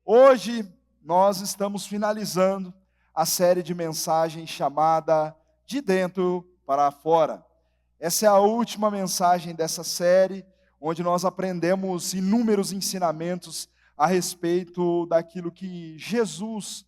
Hoje nós estamos finalizando a série de mensagens chamada De Dentro para Fora. Essa é a última mensagem dessa série, onde nós aprendemos inúmeros ensinamentos a respeito daquilo que Jesus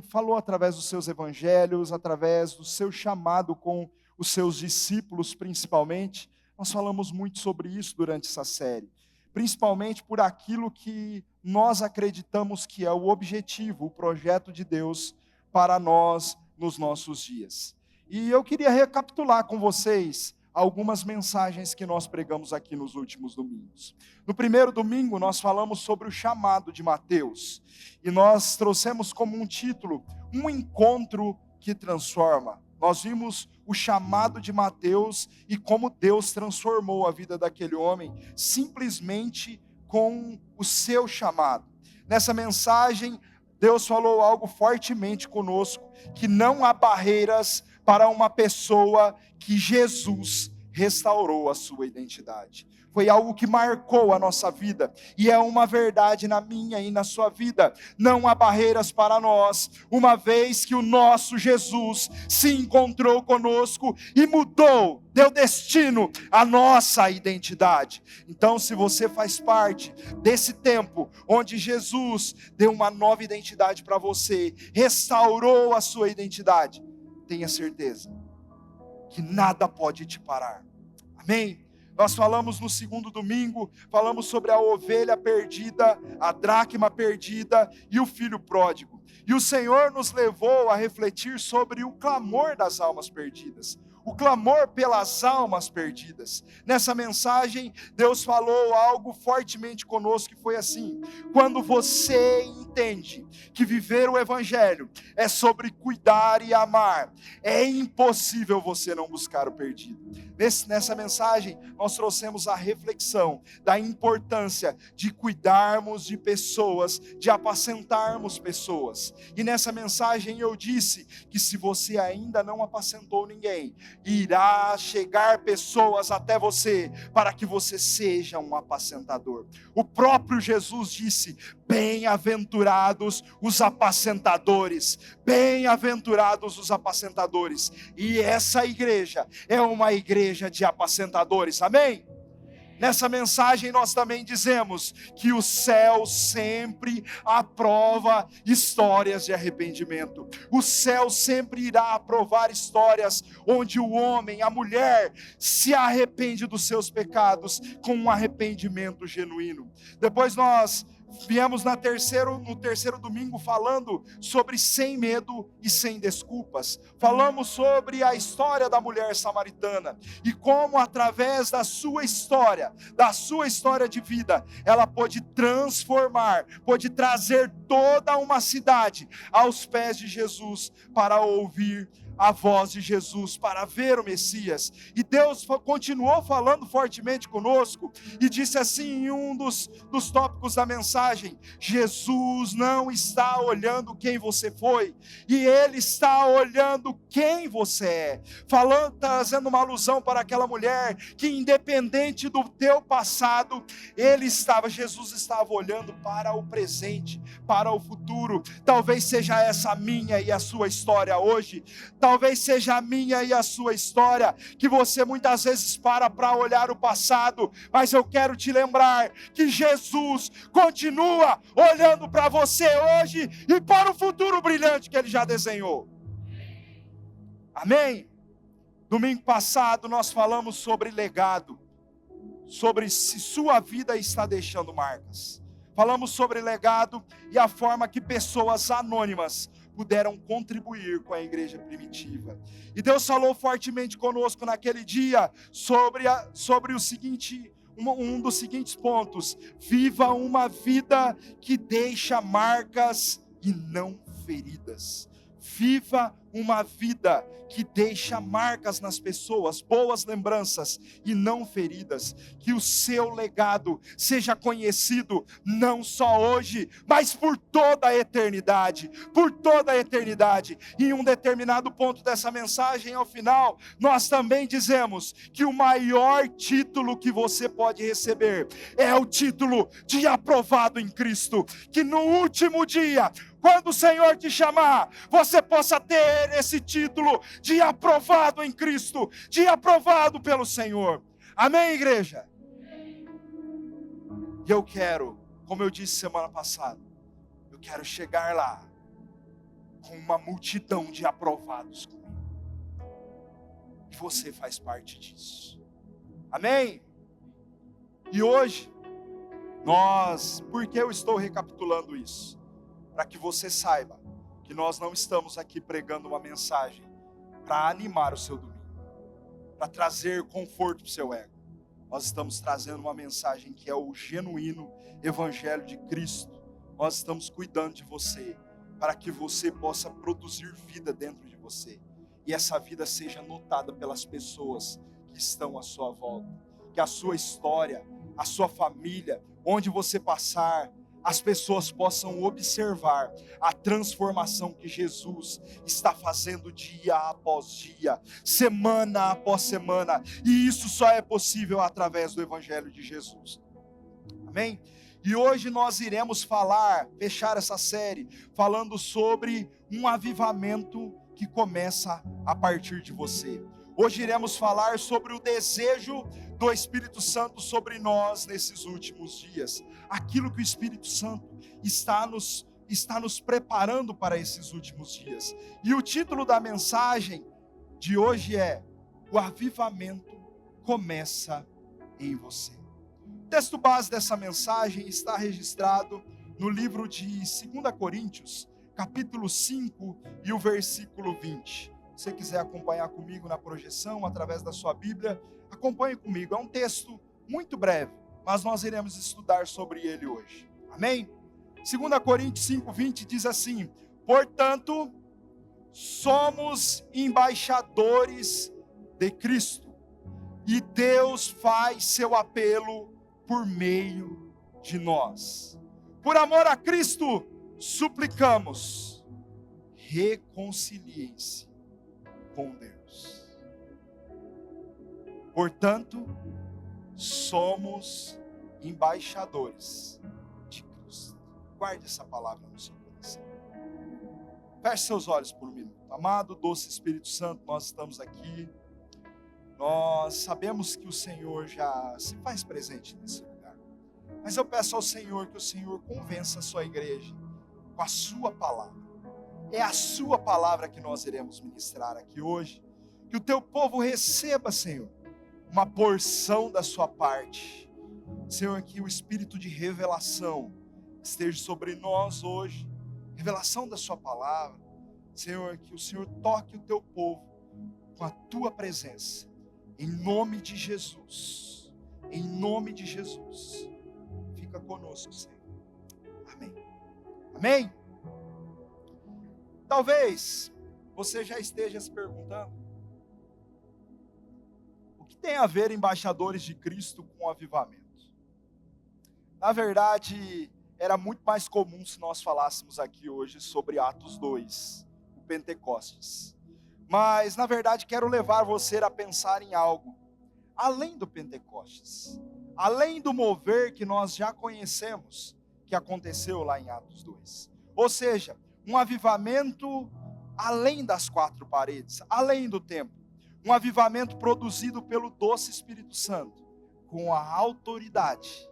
falou através dos seus evangelhos, através do seu chamado com os seus discípulos principalmente. Nós falamos muito sobre isso durante essa série, principalmente por aquilo que nós acreditamos que é o objetivo, o projeto de Deus para nós nos nossos dias. E eu queria recapitular com vocês algumas mensagens que nós pregamos aqui nos últimos domingos. No primeiro domingo nós falamos sobre o chamado de Mateus, e nós trouxemos como um título, um encontro que transforma. Nós vimos o chamado de Mateus e como Deus transformou a vida daquele homem, simplesmente com o seu chamado. Nessa mensagem, Deus falou algo fortemente conosco, que não há barreiras para uma pessoa que Jesus restaurou a sua identidade. Foi algo que marcou a nossa vida, e é uma verdade na minha e na sua vida. Não há barreiras para nós, uma vez que o nosso Jesus se encontrou conosco e mudou, deu destino à nossa identidade. Então, se você faz parte desse tempo, onde Jesus deu uma nova identidade para você, restaurou a sua identidade, tenha certeza que nada pode te parar. Amém? Nós falamos no segundo domingo, falamos sobre a ovelha perdida, a dracma perdida e o filho pródigo. E o Senhor nos levou a refletir sobre o clamor das almas perdidas, o clamor pelas almas perdidas. Nessa mensagem, Deus falou algo fortemente conosco, que foi assim: quando você entende que viver o Evangelho é sobre cuidar e amar, é impossível você não buscar o perdido. Nessa mensagem, nós trouxemos a reflexão da importância de cuidarmos de pessoas, de apacentarmos pessoas. E nessa mensagem eu disse que se você ainda não apacentou ninguém, irá chegar pessoas até você para que você seja um apacentador. O próprio Jesus disse: bem-aventurados os apacentadores, bem-aventurados os apacentadores. E essa igreja é uma igreja de apacentadores, amém? Nessa mensagem nós também dizemos que o céu sempre aprova histórias de arrependimento. O céu sempre irá aprovar histórias onde o homem, a mulher, se arrepende dos seus pecados com um arrependimento genuíno. Depois nós viemos no terceiro domingo falando sobre sem medo e sem desculpas. Falamos sobre a história da mulher samaritana e como através da sua história de vida, ela pôde transformar, pôde trazer toda uma cidade aos pés de Jesus para ouvir a voz de Jesus, para ver o Messias. E Deus continuou falando fortemente conosco e disse assim em um dos tópicos da mensagem: Jesus não está olhando quem você foi, e Ele está olhando quem você é. Trazendo uma alusão para aquela mulher que, independente do teu passado, Jesus estava olhando para o presente, para o futuro. Talvez seja essa a minha e a sua história hoje. Talvez seja a minha e a sua história, que você muitas vezes para olhar o passado, mas eu quero te lembrar que Jesus continua olhando para você hoje e para o futuro brilhante que Ele já desenhou. Amém? Domingo passado nós falamos sobre legado, sobre se sua vida está deixando marcas. Falamos sobre legado e a forma que pessoas anônimas puderam contribuir com a igreja primitiva. E Deus falou fortemente conosco naquele dia sobre o seguinte, um dos seguintes pontos: viva uma vida que deixa marcas e não feridas. Viva uma vida que deixa marcas nas pessoas, boas lembranças e não feridas. Que o seu legado seja conhecido não só hoje, mas por toda a eternidade, por toda a eternidade. E em um determinado ponto dessa mensagem, ao final, nós também dizemos que o maior título que você pode receber é o título de aprovado em Cristo. Que no último dia, quando o Senhor te chamar, você possa ter esse título de aprovado em Cristo, de aprovado pelo Senhor. Amém, igreja? E eu quero, como eu disse semana passada, eu quero chegar lá com uma multidão de aprovados comigo. E você faz parte disso. Amém? E hoje, por que eu estou recapitulando isso? Para que você saiba que nós não estamos aqui pregando uma mensagem para animar o seu domingo, para trazer conforto para o seu ego. Nós estamos trazendo uma mensagem que é o genuíno Evangelho de Cristo. Nós estamos cuidando de você, para que você possa produzir vida dentro de você. E essa vida seja notada pelas pessoas que estão à sua volta. Que a sua história, a sua família, onde você passar, as pessoas possam observar a transformação que Jesus está fazendo dia após dia, semana após semana, e isso só é possível através do Evangelho de Jesus. Amém? E hoje nós iremos fechar essa série, falando sobre um avivamento que começa a partir de você. Hoje iremos falar sobre o desejo do Espírito Santo sobre nós nesses últimos dias. Aquilo que o Espírito Santo está nos preparando para esses últimos dias. E o título da mensagem de hoje é: o avivamento começa em você. O texto base dessa mensagem está registrado no livro de 2 Coríntios, capítulo 5 e o versículo 20. Se você quiser acompanhar comigo na projeção, através da sua Bíblia, acompanhe comigo. É um texto muito breve, mas nós iremos estudar sobre ele hoje. Amém? 2 Coríntios 5:20 diz assim: portanto, somos embaixadores de Cristo, e Deus faz seu apelo por meio de nós. Por amor a Cristo, suplicamos, reconciliem-se com Deus. Portanto, somos embaixadores de Cristo. Guarde essa palavra no seu coração. Feche seus olhos por um minuto. Amado, doce Espírito Santo, nós estamos aqui. Nós sabemos que o Senhor já se faz presente nesse lugar. Mas eu peço ao Senhor que o Senhor convença a sua igreja com a sua palavra. É a sua palavra que nós iremos ministrar aqui hoje. Que o teu povo receba, Senhor, uma porção da sua parte. Senhor, que o espírito de revelação esteja sobre nós hoje. Revelação da sua palavra. Senhor, que o Senhor toque o teu povo com a tua presença. Em nome de Jesus. Em nome de Jesus. Fica conosco, Senhor. Amém. Amém. Talvez você já esteja se perguntando: o que tem a ver embaixadores de Cristo com avivamento? Na verdade, era muito mais comum se nós falássemos aqui hoje sobre Atos 2, o Pentecostes. Mas, na verdade, quero levar você a pensar em algo além do Pentecostes, além do mover que nós já conhecemos, que aconteceu lá em Atos 2. Ou seja, um avivamento além das quatro paredes, além do templo. Um avivamento produzido pelo doce Espírito Santo, com a autoridade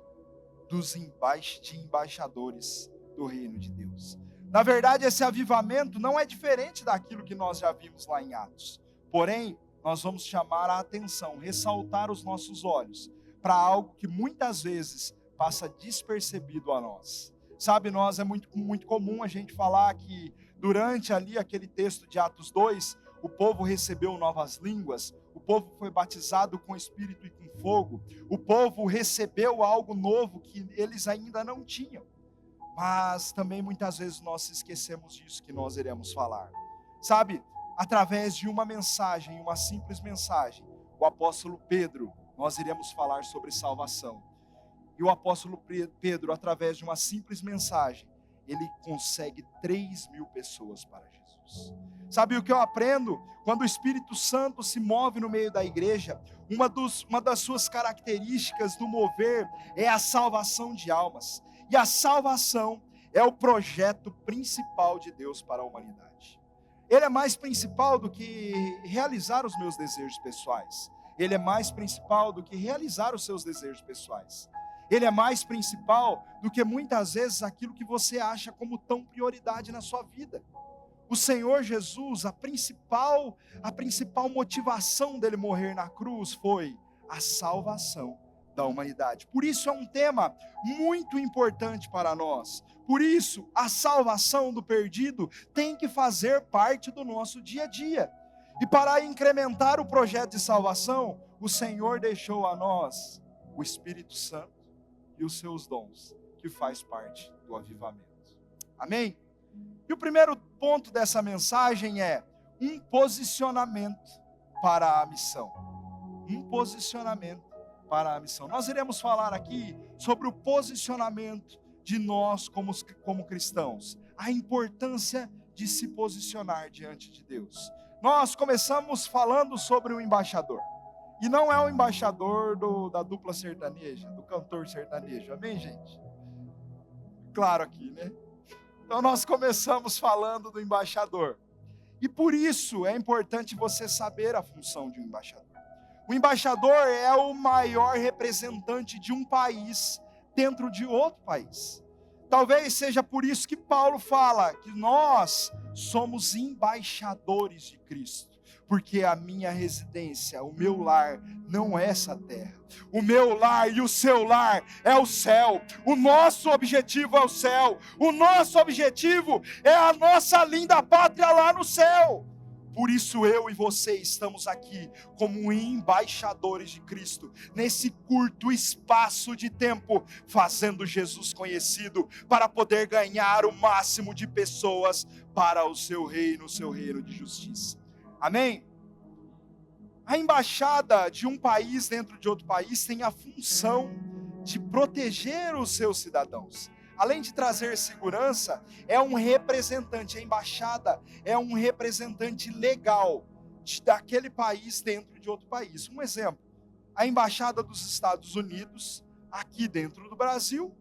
de embaixadores do reino de Deus. Na verdade, esse avivamento não é diferente daquilo que nós já vimos lá em Atos. Porém, nós vamos chamar a atenção, ressaltar os nossos olhos para algo que muitas vezes passa despercebido a nós. Sabe, é muito comum a gente falar que durante ali aquele texto de Atos 2, o povo recebeu novas línguas, o povo foi batizado com espírito e com fogo, o povo recebeu algo novo que eles ainda não tinham. Mas também muitas vezes nós esquecemos disso que nós iremos falar. Sabe, através de uma mensagem, uma simples mensagem, o apóstolo Pedro, nós iremos falar sobre salvação. E o apóstolo Pedro, através de uma simples mensagem, ele consegue 3.000 pessoas para Jesus. Sabe o que eu aprendo? Quando o Espírito Santo se move no meio da igreja, uma das suas características do mover é a salvação de almas. E a salvação é o projeto principal de Deus para a humanidade. Ele é mais principal do que realizar os meus desejos pessoais. Ele é mais principal do que realizar os seus desejos pessoais. Ele é mais principal do que muitas vezes aquilo que você acha como tão prioridade na sua vida. O Senhor Jesus, a principal motivação dele morrer na cruz foi a salvação da humanidade. Por isso é um tema muito importante para nós. Por isso, a salvação do perdido tem que fazer parte do nosso dia a dia. E para incrementar o projeto de salvação, o Senhor deixou a nós o Espírito Santo e os seus dons, que faz parte do avivamento. Amém? E o primeiro ponto dessa mensagem é um posicionamento para a missão. Um posicionamento para a missão. Nós iremos falar aqui sobre o posicionamento de nós como cristãos. A importância de se posicionar diante de Deus. Nós começamos falando sobre o embaixador. E não é o embaixador da dupla sertaneja, do cantor sertanejo. Amém, gente? Claro aqui, né? Então nós começamos falando do embaixador. E por isso é importante você saber a função de um embaixador. O embaixador é o maior representante de um país dentro de outro país. Talvez seja por isso que Paulo fala que nós somos embaixadores de Cristo. Porque a minha residência, o meu lar, não é essa terra. O meu lar e o seu lar é o céu. O nosso objetivo é o céu. O nosso objetivo é a nossa linda pátria lá no céu. Por isso eu e você estamos aqui como embaixadores de Cristo, nesse curto espaço de tempo, fazendo Jesus conhecido, para poder ganhar o máximo de pessoas para o seu reino de justiça. Amém? A embaixada de um país dentro de outro país tem a função de proteger os seus cidadãos. Além de trazer segurança, é um representante, a embaixada é um representante legal daquele país dentro de outro país. Um exemplo, a embaixada dos Estados Unidos, aqui dentro do Brasil,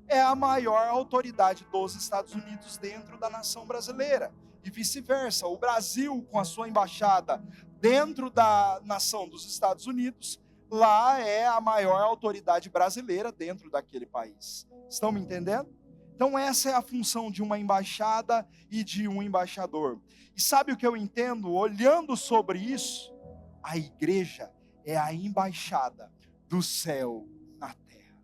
é a maior autoridade dos Estados Unidos dentro da nação brasileira. E vice-versa, o Brasil com a sua embaixada dentro da nação dos Estados Unidos, lá é a maior autoridade brasileira dentro daquele país. Estão me entendendo? Então essa é a função de uma embaixada e de um embaixador. E sabe o que eu entendo? Olhando sobre isso, a igreja é a embaixada do céu na terra.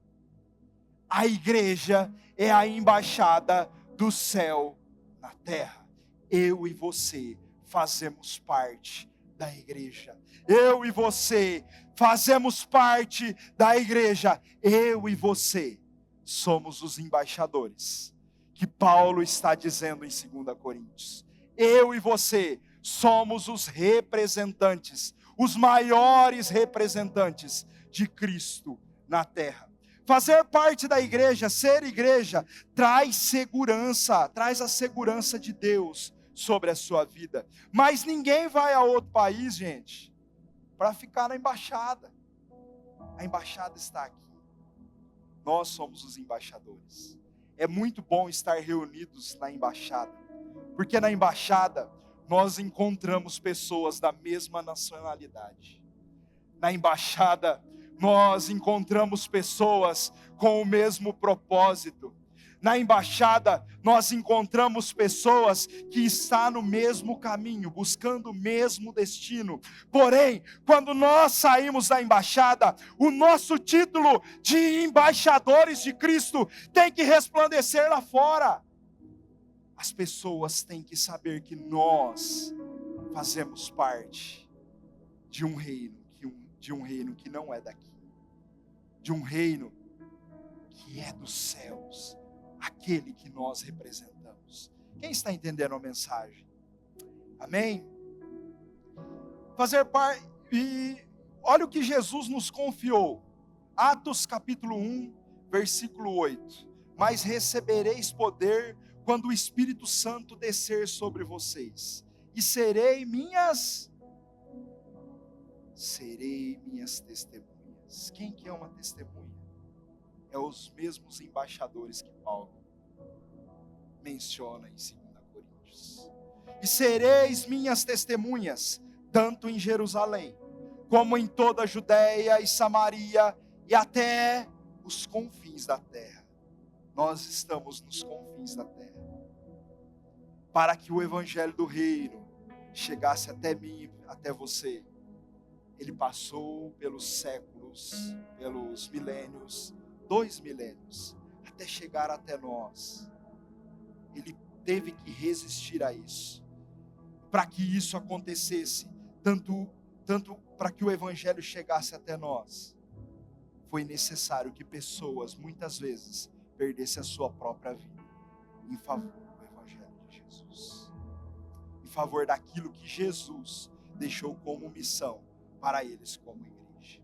A igreja é a embaixada do céu na terra. Eu e você fazemos parte da igreja. Eu e você fazemos parte da igreja. Eu e você somos os embaixadores que Paulo está dizendo em 2 Coríntios. Eu e você somos os representantes, os maiores representantes de Cristo na terra. Fazer parte da igreja, ser igreja, traz segurança, traz a segurança de Deus sobre a sua vida. Mas ninguém vai a outro país, gente, para ficar na embaixada. A embaixada está aqui. Nós somos os embaixadores. É muito bom estar reunidos na embaixada, porque na embaixada nós encontramos pessoas da mesma nacionalidade. Na embaixada nós encontramos pessoas com o mesmo propósito. Na embaixada, nós encontramos pessoas que estão no mesmo caminho, buscando o mesmo destino. Porém, quando nós saímos da embaixada, o nosso título de embaixadores de Cristo tem que resplandecer lá fora. As pessoas têm que saber que nós fazemos parte de um reino que não é daqui, de um reino que é dos céus, aquele que nós representamos. Quem está entendendo a mensagem? Amém? fazer parte, e olha o que Jesus nos confiou. Atos capítulo 1, versículo 8. Mas recebereis poder quando o Espírito Santo descer sobre vocês, e serei minhas testemunhas. Quem que é uma testemunha? É os mesmos embaixadores que Paulo menciona em 2 Coríntios. E sereis minhas testemunhas, tanto em Jerusalém, como em toda a Judéia e Samaria, e até os confins da terra. Nós estamos nos confins da terra, para que o evangelho do reino chegasse até mim, até você. Ele passou pelos séculos, pelos milênios, 2 milênios, até chegar até nós. Ele teve que resistir a isso. Para que isso acontecesse, tanto para que o evangelho chegasse até nós, foi necessário que pessoas, muitas vezes, perdessem a sua própria vida, em favor do evangelho de Jesus. Em favor daquilo que Jesus deixou como missão para eles como igreja.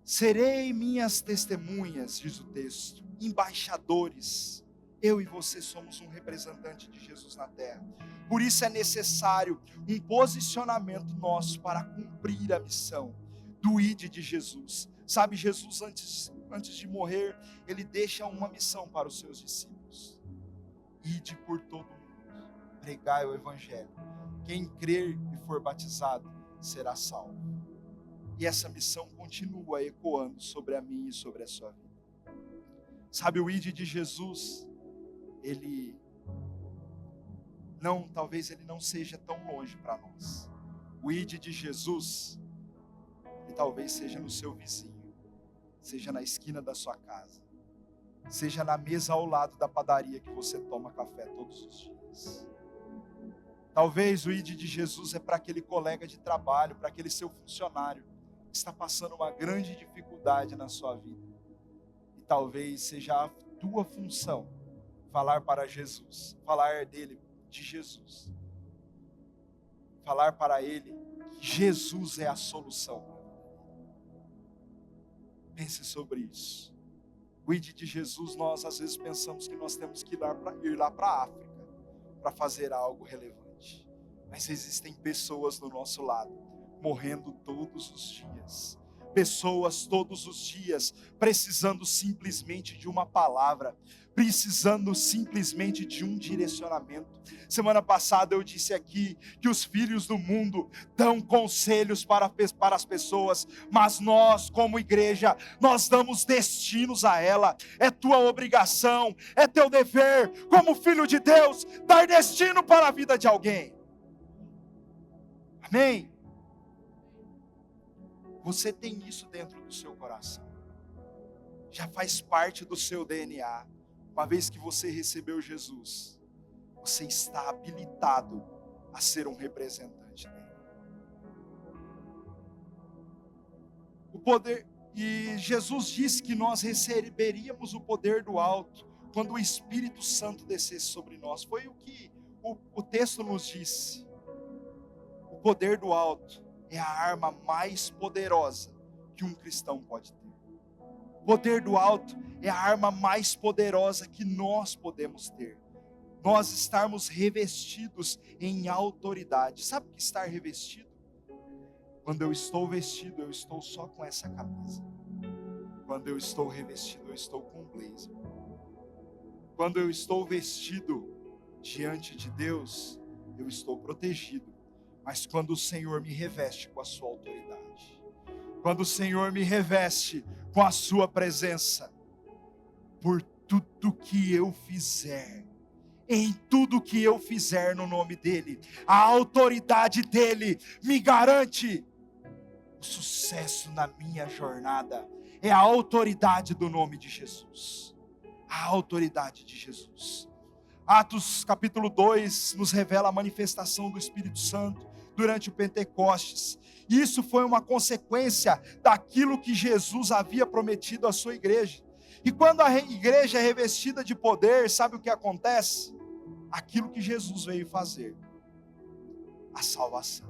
Serei minhas testemunhas, diz o texto, embaixadores. Eu e você somos um representante de Jesus na terra. Por isso é necessário um posicionamento nosso para cumprir a missão do ID de Jesus. Sabe, Jesus antes de morrer, ele deixa uma missão para os seus discípulos: ide por todo mundo, pregai o evangelho. Quem crer e for batizado será salvo. E essa missão continua ecoando sobre a minha e sobre a sua vida. Sabe, o ID de Jesus, talvez ele não seja tão longe para nós. O ID de Jesus, ele talvez seja no seu vizinho, seja na esquina da sua casa, seja na mesa ao lado da padaria que você toma café todos os dias. Talvez o ID de Jesus é para aquele colega de trabalho, para aquele seu funcionário que está passando uma grande dificuldade na sua vida. E talvez seja a tua função falar para Jesus, falar dele, de Jesus. Falar para ele que Jesus é a solução. Pense sobre isso. O ID de Jesus, nós às vezes pensamos que nós temos que ir lá para a África para fazer algo relevante. Mas existem pessoas do nosso lado, morrendo todos os dias. Pessoas todos os dias, precisando simplesmente de uma palavra, precisando simplesmente de um direcionamento. Semana passada eu disse aqui que os filhos do mundo dão conselhos para as pessoas, mas nós como igreja, nós damos destinos a ela. É tua obrigação, é teu dever, como filho de Deus, dar destino para a vida de alguém. Amém? Você tem isso dentro do seu coração. Já faz parte do seu DNA. Uma vez que você recebeu Jesus, você está habilitado a ser um representante dele. O poder, e Jesus disse que nós receberíamos o poder do alto quando o Espírito Santo descesse sobre nós. Foi o que o texto nos disse. O poder do alto é a arma mais poderosa que um cristão pode ter. O poder do alto é a arma mais poderosa que nós podemos ter. Nós estarmos revestidos em autoridade. Sabe o que estar revestido? Quando eu estou vestido, eu estou só com essa camisa. Quando eu estou revestido, eu estou com um blazer. Quando eu estou vestido diante de Deus, eu estou protegido. Mas quando o Senhor me reveste com a sua autoridade, quando o Senhor me reveste com a sua presença, por tudo que eu fizer, em tudo que eu fizer no nome dEle, a autoridade dEle me garante o sucesso na minha jornada. É a autoridade do nome de Jesus, a autoridade de Jesus. Atos capítulo 2 nos revela a manifestação do Espírito Santo durante o Pentecostes. Isso foi uma consequência daquilo que Jesus havia prometido à sua igreja. E quando a igreja é revestida de poder, sabe o que acontece? Aquilo que Jesus veio fazer, a salvação.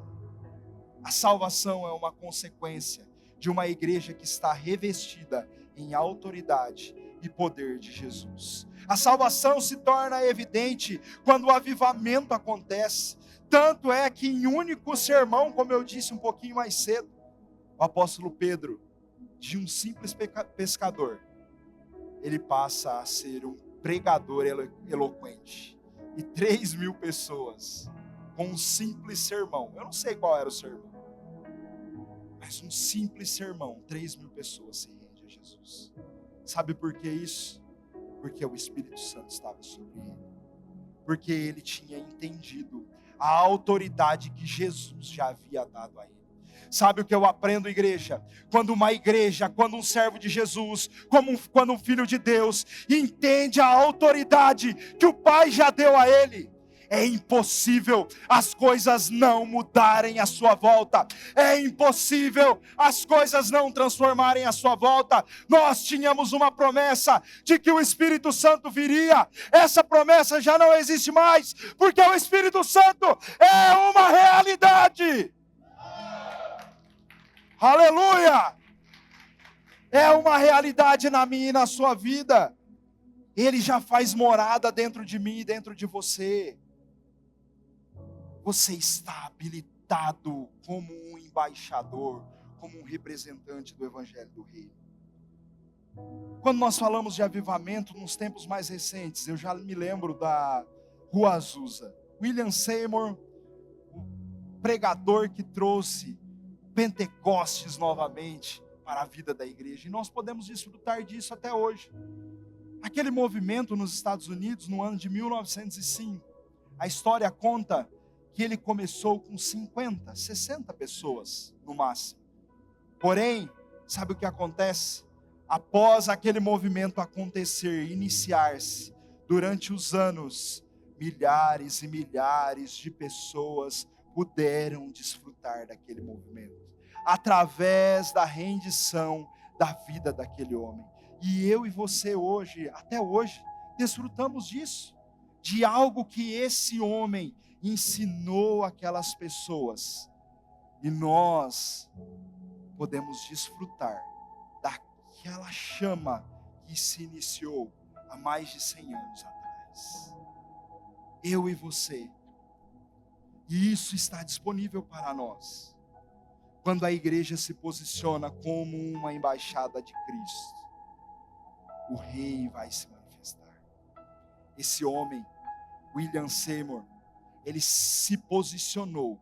A salvação é uma consequência de uma igreja que está revestida em autoridade e poder de Jesus. A salvação se torna evidente quando o avivamento acontece. Tanto é que em único sermão, como eu disse um pouquinho mais cedo, o apóstolo Pedro, de um simples pescador, ele passa a ser um pregador eloquente. E 3.000 pessoas, com um simples sermão, eu não sei qual era o sermão, mas um simples sermão, 3.000 pessoas se rendem a Jesus. Sabe por que isso? Porque o Espírito Santo estava sobre ele. Porque ele tinha entendido a autoridade que Jesus já havia dado a ele. Sabe o que eu aprendo, igreja? Quando uma igreja, quando um servo de Jesus, quando um filho de Deus, entende a autoridade que o Pai já deu a ele, é impossível as coisas não mudarem à sua volta. É impossível as coisas não transformarem à sua volta. Nós tínhamos uma promessa de que o Espírito Santo viria. Essa promessa já não existe mais, porque o Espírito Santo é uma realidade. Aleluia! É uma realidade na minha e na sua vida. Ele já faz morada dentro de mim e dentro de você. Você está habilitado como um embaixador, como um representante do Evangelho do Reino. Quando nós falamos de avivamento nos tempos mais recentes, eu já me lembro da Rua Azusa. William Seymour, o pregador que trouxe Pentecostes novamente para a vida da igreja. E nós podemos desfrutar disso até hoje. Aquele movimento nos Estados Unidos, no ano de 1905, a história conta que ele começou com 50, 60 pessoas no máximo. Porém, sabe o que acontece? Após aquele movimento acontecer, iniciar-se, durante os anos, milhares e milhares de pessoas puderam desfrutar daquele movimento, através da rendição da vida daquele homem. E eu e você hoje, até hoje, desfrutamos disso, de algo que esse homem ensinou aquelas pessoas, e nós podemos desfrutar daquela chama que se iniciou há mais de 100 anos atrás. Eu e você, e isso está disponível para nós, quando a igreja se posiciona como uma embaixada de Cristo. O rei vai se manifestar. Esse homem, William Seymour, ele se posicionou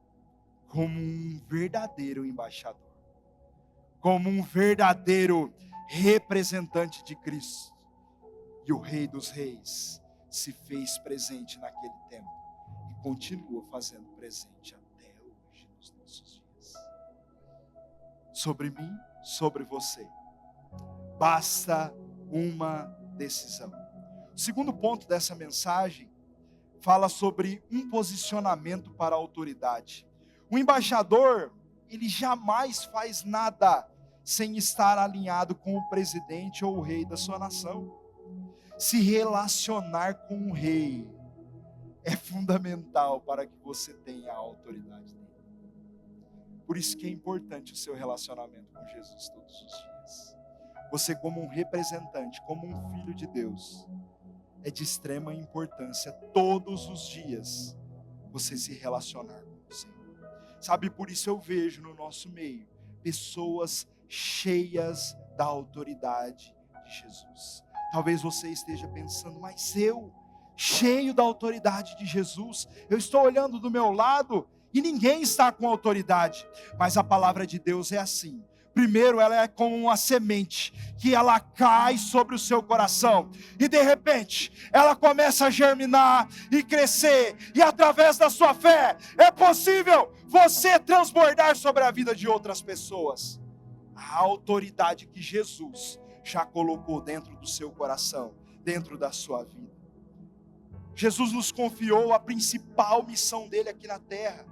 como um verdadeiro embaixador, como um verdadeiro representante de Cristo. E o Rei dos Reis se fez presente naquele tempo e continua fazendo presente até hoje nos nossos dias. Sobre mim, sobre você, basta uma decisão. O segundo ponto dessa mensagem fala sobre um posicionamento para a autoridade. O embaixador, ele jamais faz nada sem estar alinhado com o presidente ou o rei da sua nação. Se relacionar com o rei é fundamental para que você tenha a autoridade dele. Por isso que é importante o seu relacionamento com Jesus todos os dias. Você, como um representante, como um filho de Deus, é de extrema importância todos os dias você se relacionar com o Senhor. Sabe, por isso eu vejo no nosso meio pessoas cheias da autoridade de Jesus. Talvez você esteja pensando, mas eu, cheio da autoridade de Jesus, eu estou olhando do meu lado e ninguém está com autoridade. Mas a palavra de Deus é assim. Primeiro, ela é como uma semente, que ela cai sobre o seu coração, e de repente, ela começa a germinar e crescer, e através da sua fé, é possível você transbordar sobre a vida de outras pessoas. A autoridade que Jesus já colocou dentro do seu coração, dentro da sua vida. Jesus nos confiou a principal missão dele aqui na terra,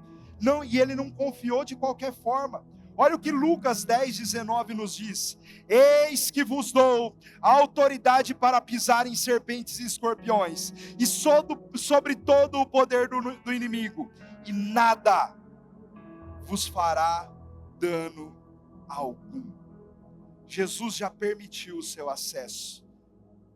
e ele não confiou de qualquer forma. Olha o que Lucas 10:19 nos diz: eis que vos dou a autoridade para pisar em serpentes e escorpiões, e sobre todo o poder do inimigo, e nada vos fará dano algum. Jesus já permitiu o seu acesso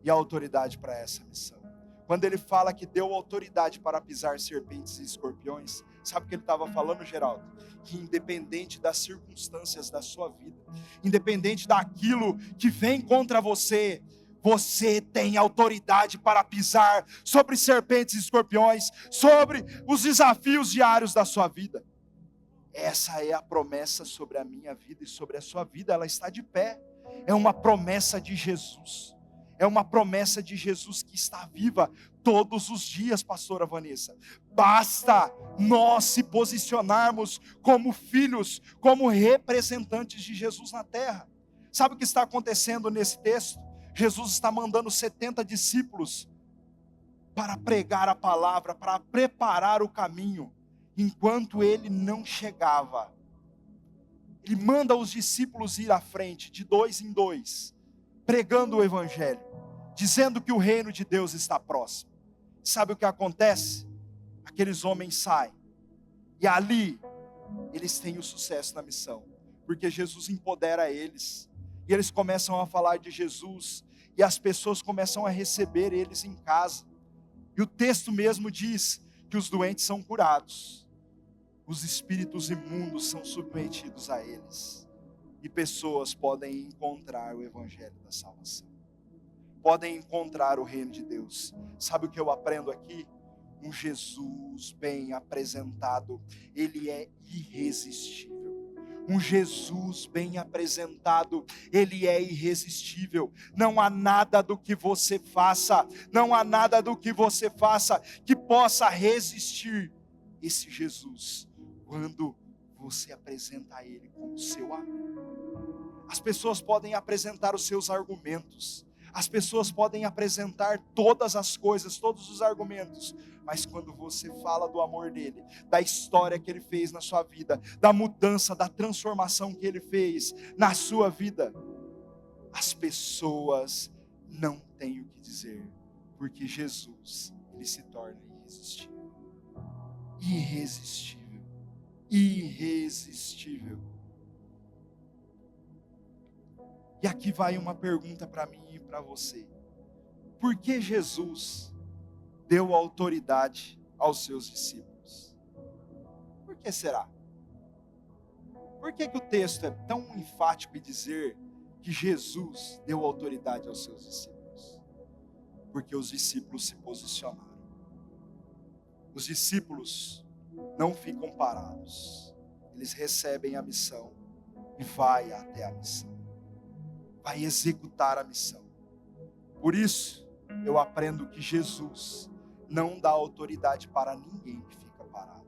e a autoridade para essa missão. Quando ele fala que deu autoridade para pisar serpentes e escorpiões, sabe o que ele estava falando, Geraldo? Que independente das circunstâncias da sua vida, independente daquilo que vem contra você, você tem autoridade para pisar sobre serpentes e escorpiões, sobre os desafios diários da sua vida. Essa é a promessa sobre a minha vida e sobre a sua vida, ela está de pé. É uma promessa de Jesus. É uma promessa de Jesus que está viva todos os dias, pastora Vanessa. Basta nós se posicionarmos como filhos, como representantes de Jesus na terra. Sabe o que está acontecendo nesse texto? Jesus está mandando 70 discípulos para pregar a palavra, para preparar o caminho. Enquanto ele não chegava, ele manda os discípulos ir à frente, de 2 em 2, pregando o evangelho, dizendo que o reino de Deus está próximo. Sabe o que acontece? Aqueles homens saem, e ali, eles têm o sucesso na missão, porque Jesus empodera eles, e eles começam a falar de Jesus, e as pessoas começam a receber eles em casa, e o texto mesmo diz que os doentes são curados, os espíritos imundos são submetidos a eles, e pessoas podem encontrar o evangelho da salvação, podem encontrar o reino de Deus. Sabe o que eu aprendo aqui? Um Jesus bem apresentado, ele é irresistível. Um Jesus bem apresentado, ele é irresistível. Não há nada do que você faça, não há nada do que você faça que possa resistir esse Jesus, quando você apresenta a ele como seu amigo. As pessoas podem apresentar os seus argumentos, as pessoas podem apresentar todas as coisas, todos os argumentos, mas quando você fala do amor dele, da história que ele fez na sua vida, da mudança, da transformação que ele fez na sua vida, as pessoas não têm o que dizer, porque Jesus, ele se torna irresistível. Irresistível. Irresistível. E aqui vai uma pergunta para mim e para você. Por que Jesus deu autoridade aos seus discípulos? Por que será? Por que o texto é tão enfático em dizer que Jesus deu autoridade aos seus discípulos? Porque os discípulos se posicionaram. Os discípulos não ficam parados. Eles recebem a missão e vai até a missão. Vai executar a missão. Por isso, eu aprendo que Jesus não dá autoridade para ninguém que fica parado.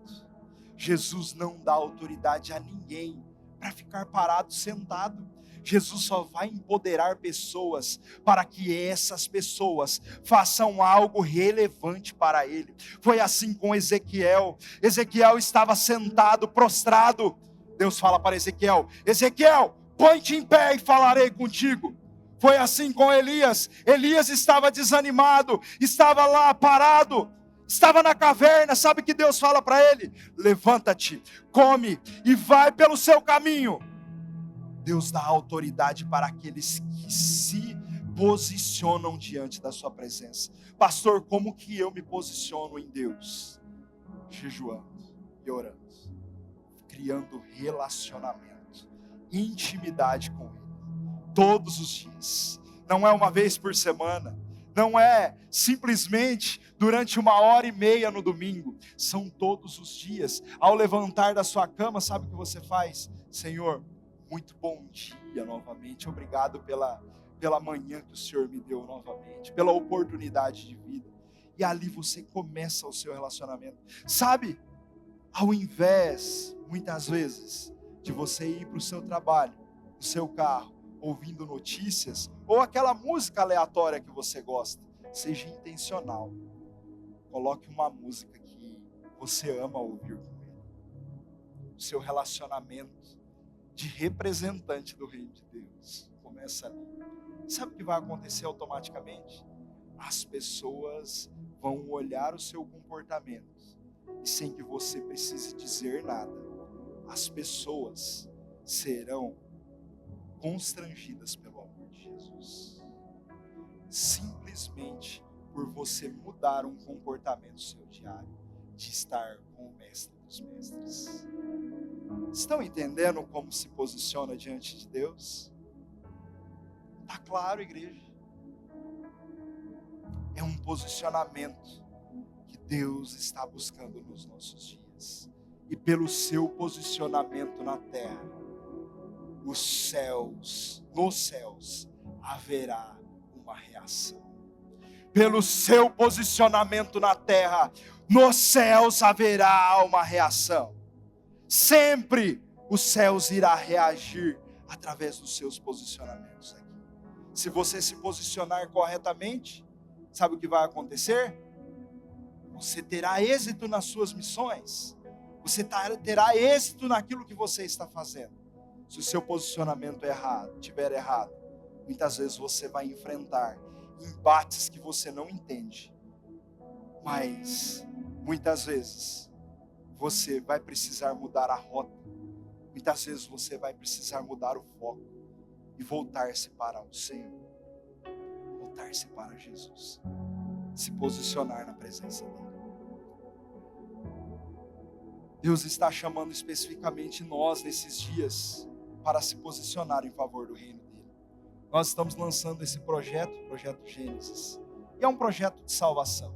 Jesus não dá autoridade a ninguém para ficar parado, sentado. Jesus só vai empoderar pessoas para que essas pessoas façam algo relevante para Ele. Foi assim com Ezequiel. Ezequiel estava sentado, prostrado. Deus fala para Ezequiel: Ezequiel, põe-te em pé e falarei contigo. Foi assim com Elias. Elias estava desanimado, estava lá parado, estava na caverna. Sabe o que Deus fala para ele? Levanta-te, come e vai pelo seu caminho. Deus dá autoridade para aqueles que se posicionam diante da sua presença. Pastor, como que eu me posiciono em Deus? Jejuando e orando, criando relacionamento, intimidade com Ele, todos os dias. Não é uma vez por semana, não é simplesmente durante 1h30 no domingo, são todos os dias. Ao levantar da sua cama, sabe o que você faz? Senhor, muito bom dia novamente, obrigado pela manhã que o Senhor me deu novamente, pela oportunidade de vida. E ali você começa o seu relacionamento. Sabe, ao invés, muitas vezes, de você ir para o seu trabalho, no seu carro, ouvindo notícias, ou aquela música aleatória que você gosta, seja intencional. Coloque uma música que você ama ouvir com Ele. O seu relacionamento de representante do reino de Deus começa ali. Sabe o que vai acontecer automaticamente? As pessoas vão olhar o seu comportamento e sem que você precise dizer nada, as pessoas serão constrangidas pelo amor de Jesus. Simplesmente por você mudar um comportamento seu diário, de estar com o Mestre dos Mestres. Estão entendendo como se posiciona diante de Deus? Está claro, igreja? É um posicionamento que Deus está buscando nos nossos dias. E pelo seu posicionamento na terra, nos céus, haverá uma reação. Pelo seu posicionamento na terra, nos céus haverá uma reação. Sempre os céus irá reagir através dos seus posicionamentos aqui. Se você se posicionar corretamente, sabe o que vai acontecer? Você terá êxito nas suas missões. Você terá êxito naquilo que você está fazendo. Se o seu posicionamento estiver errado, muitas vezes você vai enfrentar embates que você não entende. Mas muitas vezes você vai precisar mudar a rota. Muitas vezes você vai precisar mudar o foco e voltar-se para o Senhor. Voltar-se para Jesus. Se posicionar na presença dele. Deus está chamando especificamente nós nesses dias para se posicionar em favor do reino dele. Nós estamos lançando esse projeto Gênesis. E é um projeto de salvação.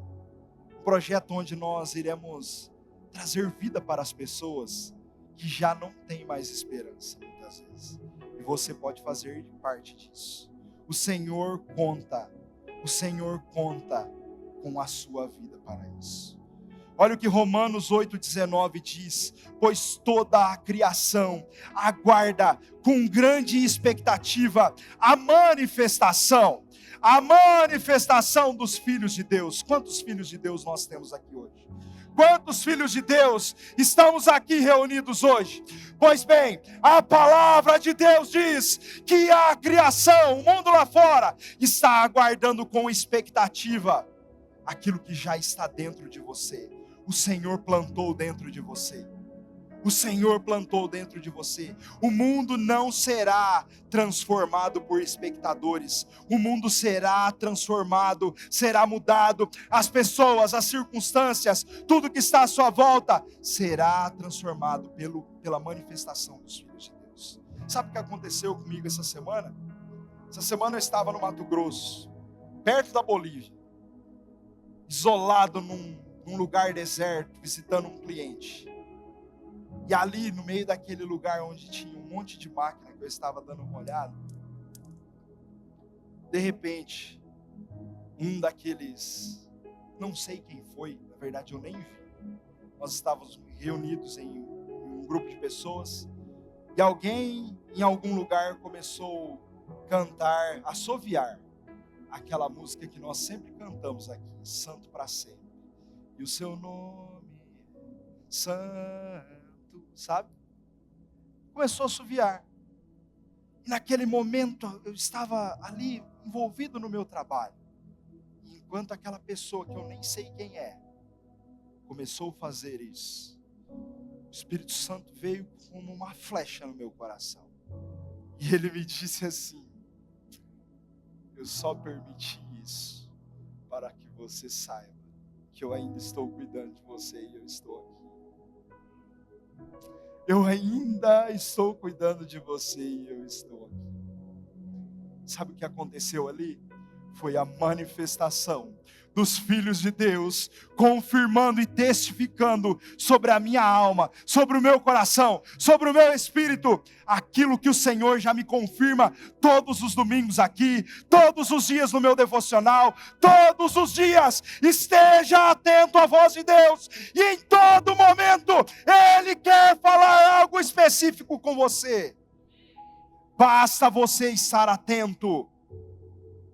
Um projeto onde nós iremos trazer vida para as pessoas que já não têm mais esperança, muitas vezes. E você pode fazer parte disso. O Senhor conta com a sua vida para isso. Olha o que Romanos 8,19 diz: pois toda a criação aguarda com grande expectativa a manifestação dos filhos de Deus. Quantos filhos de Deus nós temos aqui hoje? Quantos filhos de Deus estamos aqui reunidos hoje? Pois bem, a palavra de Deus diz que a criação, o mundo lá fora, está aguardando com expectativa aquilo que já está dentro de você. O Senhor plantou dentro de você. O Senhor plantou dentro de você. O mundo não será transformado por espectadores. O mundo será transformado, será mudado. As pessoas, as circunstâncias, tudo que está à sua volta, será transformado pela manifestação dos filhos de Deus. Sabe o que aconteceu comigo essa semana? Essa semana eu estava no Mato Grosso, perto da Bolívia, isolado num lugar deserto, visitando um cliente. E ali no meio daquele lugar onde tinha um monte de máquina que eu estava dando uma olhada, de repente, um daqueles, não sei quem foi, na verdade eu nem vi, nós estávamos reunidos em um grupo de pessoas, e alguém em algum lugar começou a cantar, a assoviar, aquela música que nós sempre cantamos aqui, Santo para sempre. E o seu nome é Santo, sabe? Começou a assoviar. E naquele momento eu estava ali envolvido no meu trabalho. E enquanto aquela pessoa que eu nem sei quem é, começou a fazer isso, o Espírito Santo veio como uma flecha no meu coração. E ele me disse assim: eu só permiti isso para que você saiba que eu ainda estou cuidando de você e eu estou aqui. Eu ainda estou cuidando de você e eu estou aqui. Sabe o que aconteceu ali? Foi a manifestação dos filhos de Deus, confirmando e testificando sobre a minha alma, sobre o meu coração, sobre o meu espírito, aquilo que o Senhor já me confirma todos os domingos aqui, todos os dias no meu devocional, todos os dias. Esteja atento à voz de Deus, e em todo momento Ele quer falar algo específico com você. Basta você estar atento.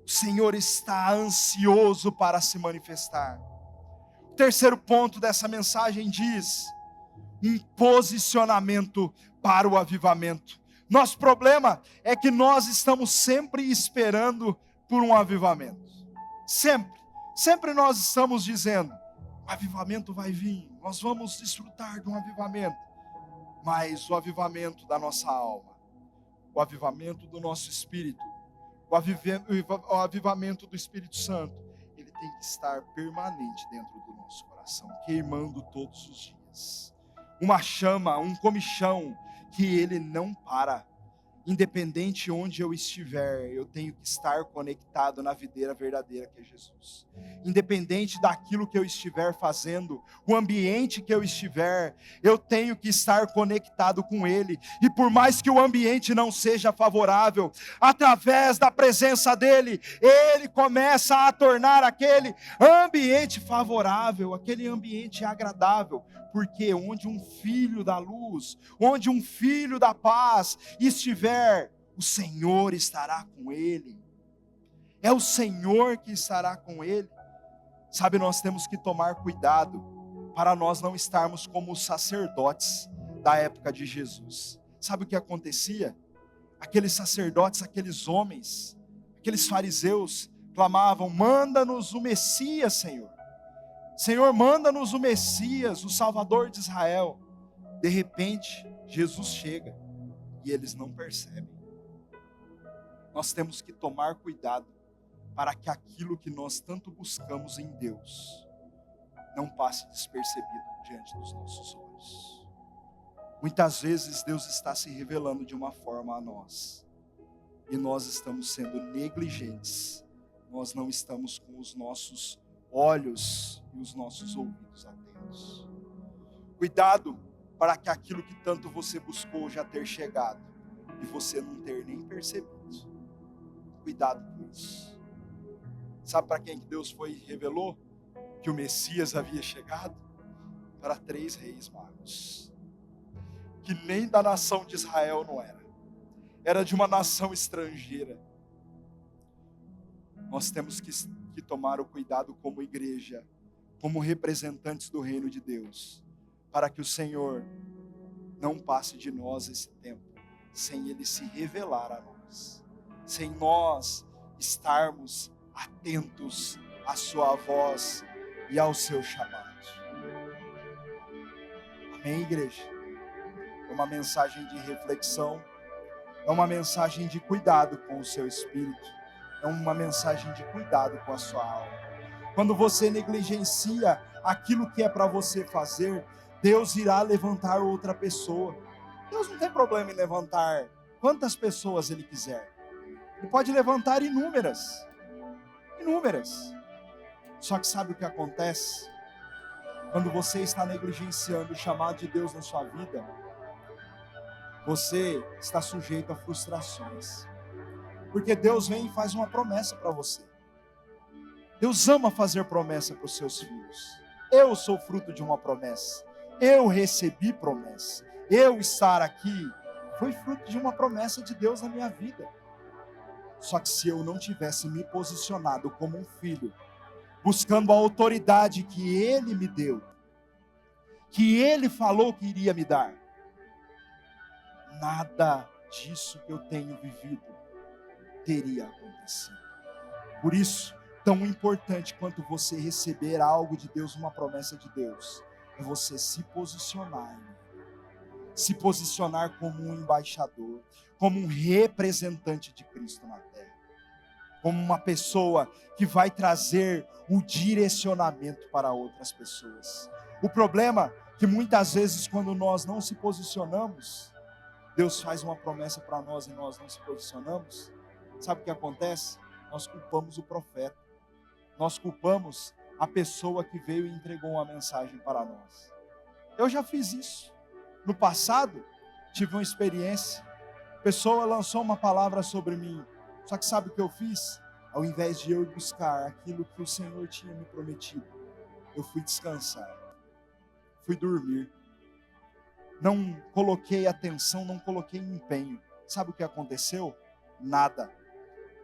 O Senhor está ansioso para se manifestar. O terceiro ponto dessa mensagem diz: um posicionamento para o avivamento. Nosso problema é que nós estamos sempre esperando por um avivamento. Sempre nós estamos dizendo: o avivamento vai vir, nós vamos desfrutar de um avivamento. mas o avivamento da nossa alma, o avivamento do nosso espírito, o avivamento do Espírito Santo, ele tem que estar permanente dentro do nosso coração, queimando todos os dias. Uma chama, um comichão que ele não para. Independente onde eu estiver, eu tenho que estar conectado na videira verdadeira que é Jesus. Independente daquilo que eu estiver fazendo, o ambiente que eu estiver, eu tenho que estar conectado com Ele. E por mais que o ambiente não seja favorável, através da presença dEle, Ele começa a tornar aquele ambiente favorável, aquele ambiente agradável. Porque onde um filho da luz, onde um filho da paz estiver, o Senhor estará com ele. É o Senhor que estará com ele. Sabe, nós temos que tomar cuidado para nós não estarmos como os sacerdotes da época de Jesus. Sabe o que acontecia? Aqueles sacerdotes, aqueles homens, aqueles fariseus clamavam: manda-nos o Messias, Senhor. Senhor, manda-nos o Messias, o Salvador de Israel. De repente, Jesus chega e eles não percebem. Nós temos que tomar cuidado para que aquilo que nós tanto buscamos em Deus não passe despercebido diante dos nossos olhos. Muitas vezes Deus está se revelando de uma forma a nós e nós estamos sendo negligentes. Nós não estamos com os nossos olhos e os nossos ouvidos atentos. Cuidado para que aquilo que tanto você buscou já ter chegado e você não ter nem percebido. Cuidado com isso. Sabe para quem que Deus foi e revelou que o Messias havia chegado? Para 3 reis magos, que nem da nação de Israel não era de uma nação estrangeira. Nós temos que tomar o cuidado como igreja, como representantes do reino de Deus, para que o Senhor não passe de nós esse tempo sem Ele se revelar a nós, sem nós estarmos atentos à sua voz e ao seu chamado. Amém, igreja? É uma mensagem de reflexão, é uma mensagem de cuidado com o seu espírito, é uma mensagem de cuidado com a sua alma. Quando você negligencia aquilo que é para você fazer, Deus irá levantar outra pessoa. Deus não tem problema em levantar quantas pessoas Ele quiser. Ele pode levantar inúmeras. Só que sabe o que acontece? Quando você está negligenciando o chamado de Deus na sua vida, você está sujeito a frustrações. Porque Deus vem e faz uma promessa para você. Deus ama fazer promessa para os seus filhos. Eu sou fruto de uma promessa. Eu recebi promessa. Eu estar aqui foi fruto de uma promessa de Deus na minha vida. Só que se eu não tivesse me posicionado como um filho, buscando a autoridade que Ele me deu, que Ele falou que iria me dar, nada disso que eu tenho vivido teria acontecido. Por isso, tão importante quanto você receber algo de Deus, uma promessa de Deus, é você se posicionar como um embaixador, como um representante de Cristo na terra, como uma pessoa que vai trazer o direcionamento para outras pessoas. O problema é que muitas vezes quando nós não se posicionamos, Deus faz uma promessa para nós e nós não se posicionamos, sabe o que acontece? Nós culpamos o profeta, nós culpamos a pessoa que veio e entregou uma mensagem para nós. Eu já fiz isso. No passado, tive uma experiência, a pessoa lançou uma palavra sobre mim, só que sabe o que eu fiz? Ao invés de eu buscar aquilo que o Senhor tinha me prometido, eu fui descansar, fui dormir, não coloquei atenção, não coloquei empenho. Sabe o que aconteceu? Nada.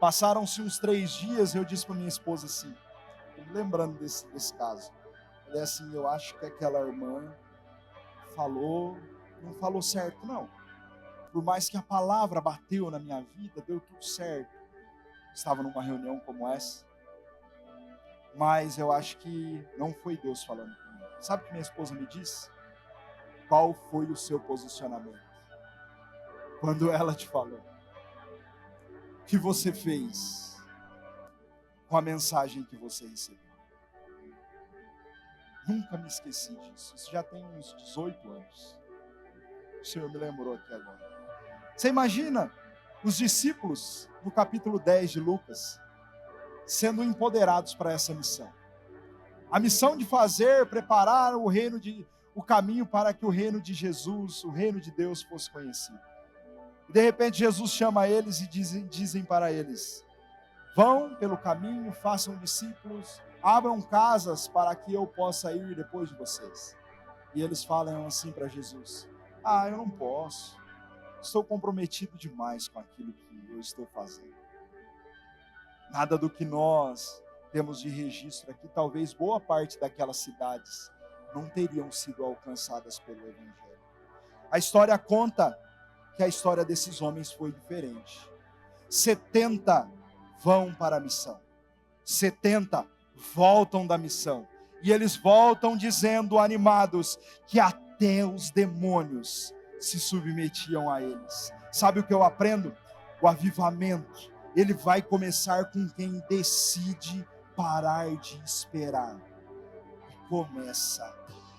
Passaram-se uns 3 dias, eu disse para minha esposa assim, lembrando desse caso, falei assim, eu acho que aquela irmã não falou certo não. Por mais que a palavra bateu na minha vida, deu tudo certo. Estava numa reunião como essa, mas eu acho que não foi Deus falando comigo. Sabe o que minha esposa me disse? Qual foi o seu posicionamento? Quando ela te falou, o que você fez com a mensagem que você recebeu? Nunca me esqueci disso. Isso já tem uns 18 anos. O Senhor me lembrou aqui agora. Você imagina os discípulos no capítulo 10 de Lucas sendo empoderados para essa missão. A missão de preparar o caminho para que o reino de Jesus, o reino de Deus fosse conhecido. E de repente Jesus chama eles e dizem para eles: vão pelo caminho, façam discípulos, abram casas para que eu possa ir depois de vocês. E eles falam assim para Jesus: eu não posso, estou comprometido demais com aquilo que eu estou fazendo. Nada do que nós temos de registro aqui, talvez boa parte daquelas cidades não teriam sido alcançadas pelo Evangelho. A história conta que a história desses homens foi diferente. 70 vão para a missão, 70 voltam da missão, e eles voltam dizendo, animados, que até os demônios se submetiam a eles. Sabe o que eu aprendo? O avivamento, ele vai começar com quem decide parar de esperar e começa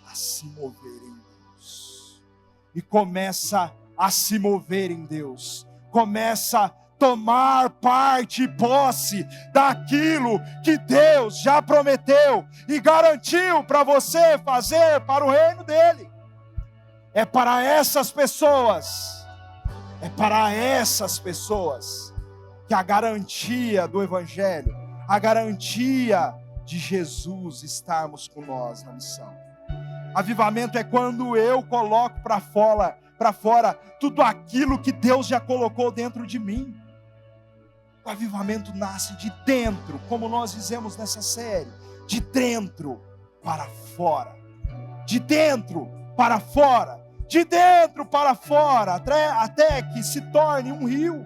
a se mover em Deus. E começa a se mover em Deus. Começa a tomar parte e posse daquilo que Deus já prometeu e garantiu para você fazer para o reino dele. É para essas pessoas que a garantia do Evangelho, a garantia de Jesus estarmos com nós na missão. Avivamento é quando eu coloco para fora tudo aquilo que Deus já colocou dentro de mim. O avivamento nasce de dentro, como nós dizemos nessa série, de dentro para fora, de dentro para fora, de dentro para fora, até que se torne um rio,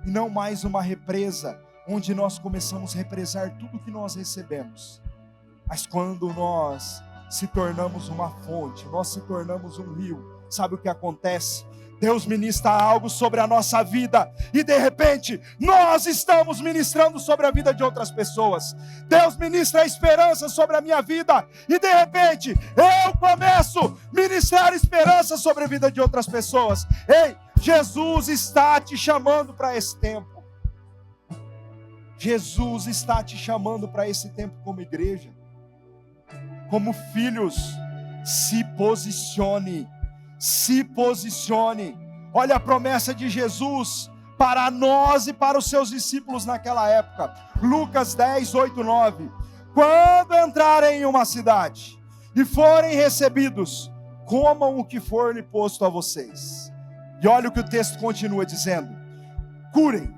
e não mais uma represa, onde nós começamos a represar tudo que nós recebemos. Mas quando nós se tornamos uma fonte, nós se tornamos um rio, sabe o que acontece? Deus ministra algo sobre a nossa vida, e de repente, nós estamos ministrando sobre a vida de outras pessoas. Deus ministra a esperança sobre a minha vida, e de repente, eu começo a ministrar esperança sobre a vida de outras pessoas. Ei, Jesus está te chamando para esse tempo. Jesus está te chamando para esse tempo como igreja. Como filhos, se posicione. Se posicione. Olha a promessa de Jesus para nós e para os seus discípulos naquela época. Lucas 10, 8, 9. Quando entrarem em uma cidade e forem recebidos, comam o que for lhe posto a vocês. E olha o que o texto continua dizendo: curem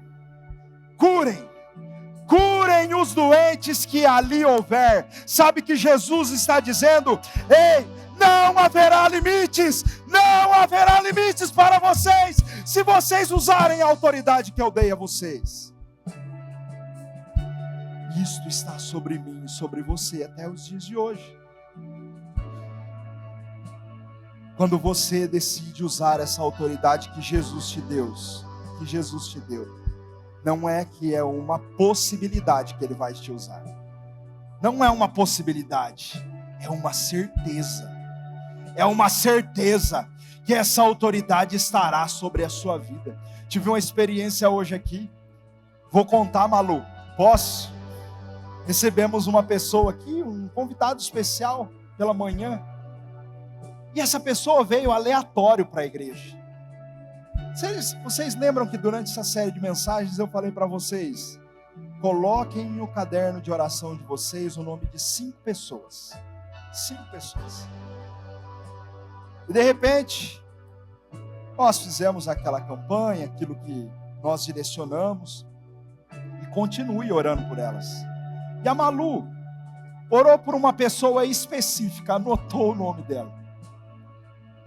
os doentes que ali houver. Sabe que Jesus está dizendo: ei, não haverá limites para vocês, se vocês usarem a autoridade que eu dei a vocês. Isto está sobre mim e sobre você até os dias de hoje. Quando você decide usar essa autoridade que Jesus te deu, não é que é uma possibilidade que ele vai te usar. Não é uma possibilidade, é uma certeza. É uma certeza que essa autoridade estará sobre a sua vida. Tive uma experiência hoje aqui. Vou contar, Malu. Posso? Recebemos uma pessoa aqui, um convidado especial pela manhã. E essa pessoa veio aleatório para a igreja. Vocês lembram que durante essa série de mensagens eu falei para vocês: coloquem no caderno de oração de vocês o nome de 5 pessoas. 5 pessoas. E de repente, nós fizemos aquela campanha, aquilo que nós direcionamos, e continue orando por elas. E a Malu orou por uma pessoa específica, anotou o nome dela.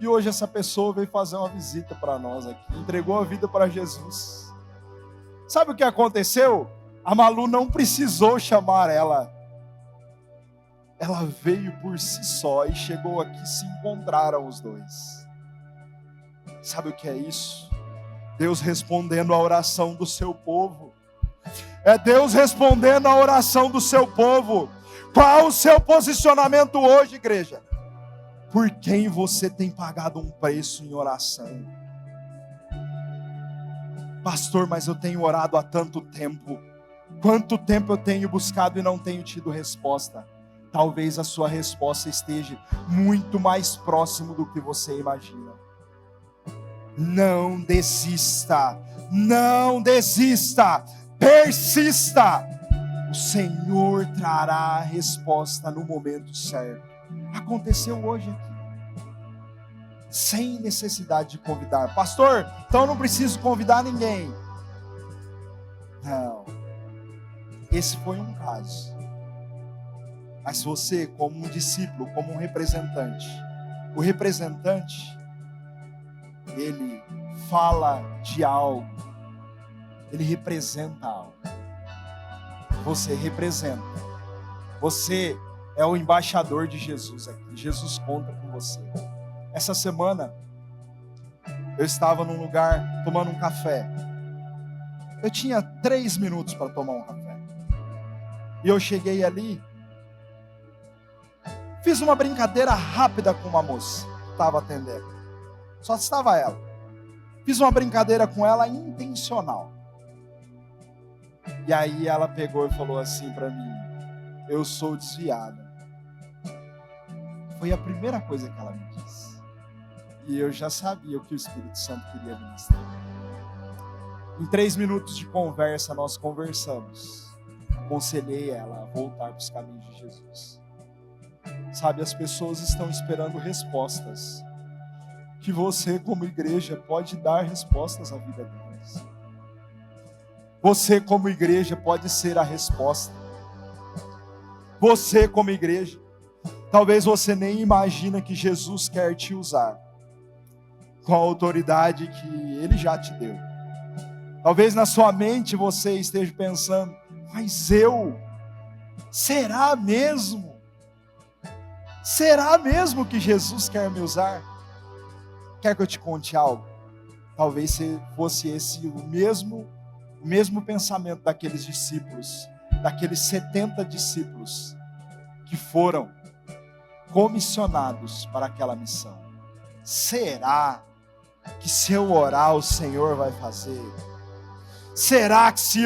E hoje essa pessoa veio fazer uma visita para nós aqui, entregou a vida para Jesus. Sabe o que aconteceu? A Malu não precisou chamar ela. ela veio por si só e chegou aqui, se encontraram os dois. Sabe o que é isso? Deus respondendo a oração do seu povo. É Deus respondendo a oração do seu povo. Qual o seu posicionamento hoje, igreja? Por quem você tem pagado um preço em oração? Pastor, mas eu tenho orado há tanto tempo. Quanto tempo eu tenho buscado e não tenho tido resposta? Talvez a sua resposta esteja muito mais próximo do que você imagina. Não desista, não desista, persista. O Senhor trará a resposta no momento certo. Aconteceu hoje aqui, sem necessidade de convidar. Pastor, então eu não preciso convidar ninguém. Não, esse foi um caso. Mas você, como um discípulo, como um representante, o representante, ele fala de algo, ele representa algo. Você representa, você é o embaixador de Jesus aqui. Jesus conta com você. Essa semana eu estava num lugar tomando um café. Eu tinha 3 minutos para tomar um café. E eu cheguei ali, fiz uma brincadeira rápida com uma moça que estava atendendo. Só estava ela. Fiz uma brincadeira com ela intencional. E aí ela pegou e falou assim para mim: eu sou desviada. Foi a primeira coisa que ela me disse. E eu já sabia o que o Espírito Santo queria ministrar. Em 3 minutos de conversa, nós conversamos. Aconselhei ela a voltar para os caminhos de Jesus. Sabe, as pessoas estão esperando respostas. Que você, como igreja, pode dar respostas à vida deles. Você, como igreja, pode ser a resposta. Você, como igreja, talvez você nem imagina que Jesus quer te usar com a autoridade que Ele já te deu. Talvez na sua mente você esteja pensando: mas será mesmo? Será mesmo que Jesus quer me usar? Quer que eu te conte algo? Talvez fosse esse o mesmo pensamento daqueles discípulos, daqueles 70 discípulos que foram comissionados para aquela missão. Será que se eu orar o Senhor vai fazer? Será que se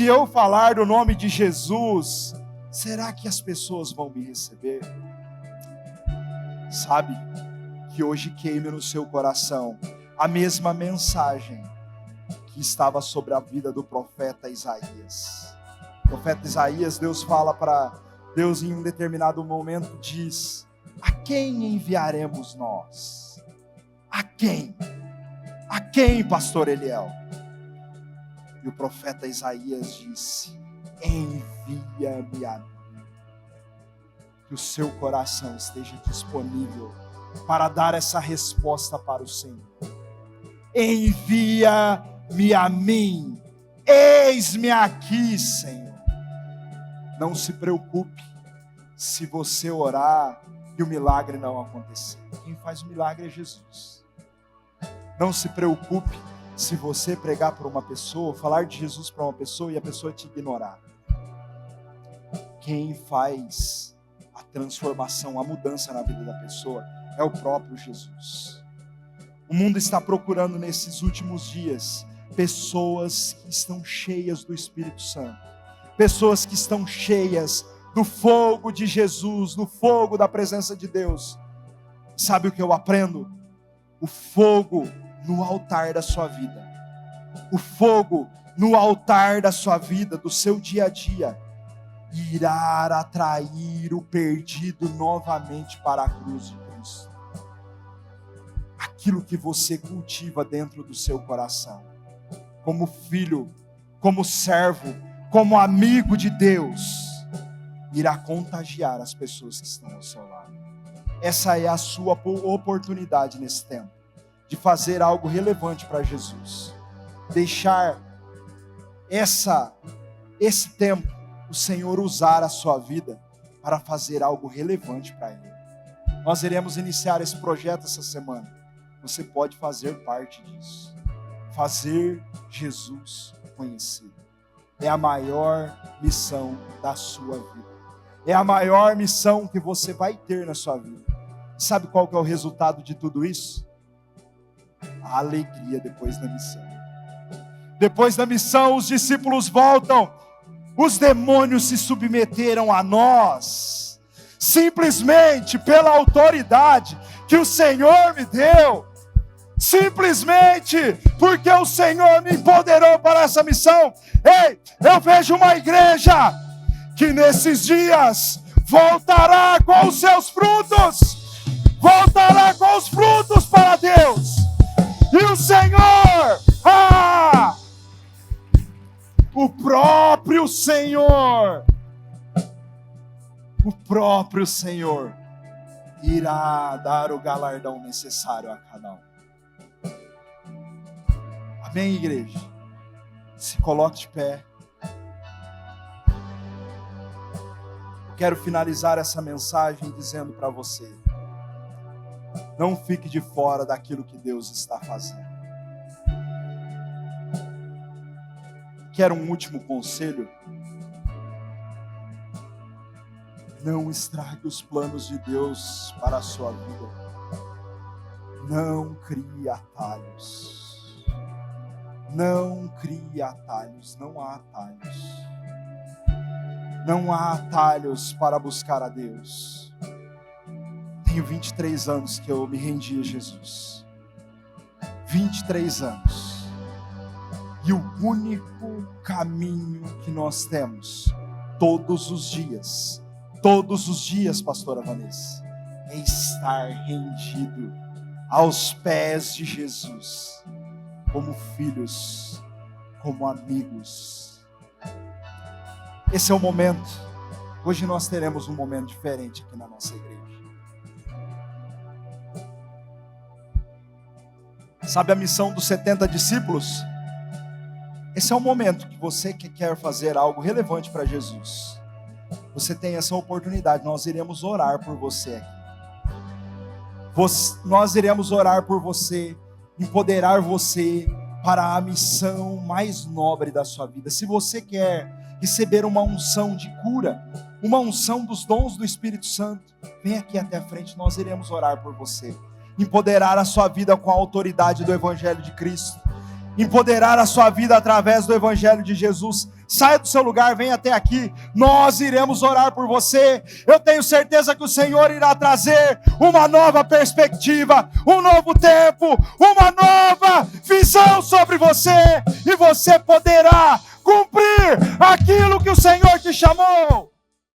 eu falar do nome de Jesus, será que as pessoas vão me receber? Sabe, que hoje queime no seu coração a mesma mensagem que estava sobre a vida do profeta Isaías. O profeta Isaías, Deus fala para Deus em um determinado momento, diz: a quem enviaremos nós? A quem? A quem, pastor Eliel? E o profeta Isaías disse: envia-me a mim. Que o seu coração esteja disponível para dar essa resposta para o Senhor. Envia-me a mim, eis-me aqui, Senhor. Não se preocupe se você orar e o milagre não acontecer. Quem faz o milagre é Jesus. Não se preocupe se você pregar para uma pessoa, falar de Jesus para uma pessoa e a pessoa te ignorar. Quem faz a transformação, a mudança na vida da pessoa é o próprio Jesus. O mundo está procurando nesses últimos dias pessoas que estão cheias do Espírito Santo, pessoas que estão cheias do fogo de Jesus, do fogo da presença de Deus. Sabe o que eu aprendo? O fogo no altar da sua vida, o fogo no altar da sua vida, do seu dia a dia, irá atrair o perdido novamente para a cruz de Cristo. Aquilo que você cultiva dentro do seu coração, como filho, como servo, como amigo de Deus, irá contagiar as pessoas que estão ao seu lado. Essa é a sua oportunidade nesse tempo, de fazer algo relevante para Jesus. Deixar esse tempo, o Senhor usar a sua vida para fazer algo relevante para Ele. Nós iremos iniciar esse projeto essa semana. Você pode fazer parte disso. Fazer Jesus conhecido. É a maior missão da sua vida. É a maior missão que você vai ter na sua vida. Sabe qual que é o resultado de tudo isso? A alegria depois da missão. Depois da missão, os discípulos voltam. Os demônios se submeteram a nós, simplesmente pela autoridade que o Senhor me deu, simplesmente porque o Senhor me empoderou para essa missão. Ei, eu vejo uma igreja que nesses dias voltará com os seus frutos, voltará com os frutos para Deus, e o Senhor, o próprio Senhor irá dar o galardão necessário a cada um. Amém, igreja? Se coloque de pé. Eu quero finalizar essa mensagem dizendo para você: não fique de fora daquilo que Deus está fazendo. Quero um último conselho. Não estrague os planos de Deus para a sua vida. Não crie atalhos. Não crie atalhos. Não há atalhos. Não há atalhos para buscar a Deus. Tenho 23 anos que eu me rendi a Jesus. 23 anos. E o único caminho que nós temos, todos os dias, pastora Vanessa, é estar rendido aos pés de Jesus, como filhos, como amigos. Esse é o momento. Hoje nós teremos um momento diferente aqui na nossa igreja. Sabe a missão dos 70 discípulos? Esse é o momento que você que quer fazer algo relevante para Jesus. Você tem essa oportunidade. Nós iremos orar por você aqui. Nós iremos orar por você, empoderar você para a missão mais nobre da sua vida. Se você quer receber uma unção de cura, uma unção dos dons do Espírito Santo, vem aqui até a frente, nós iremos orar por você. Empoderar a sua vida com a autoridade do Evangelho de Cristo. Empoderar a sua vida através do Evangelho de Jesus. Saia do seu lugar, venha até aqui. Nós iremos orar por você. Eu tenho certeza que o Senhor irá trazer uma nova perspectiva, um novo tempo, uma nova visão sobre você. E você poderá cumprir aquilo que o Senhor te chamou.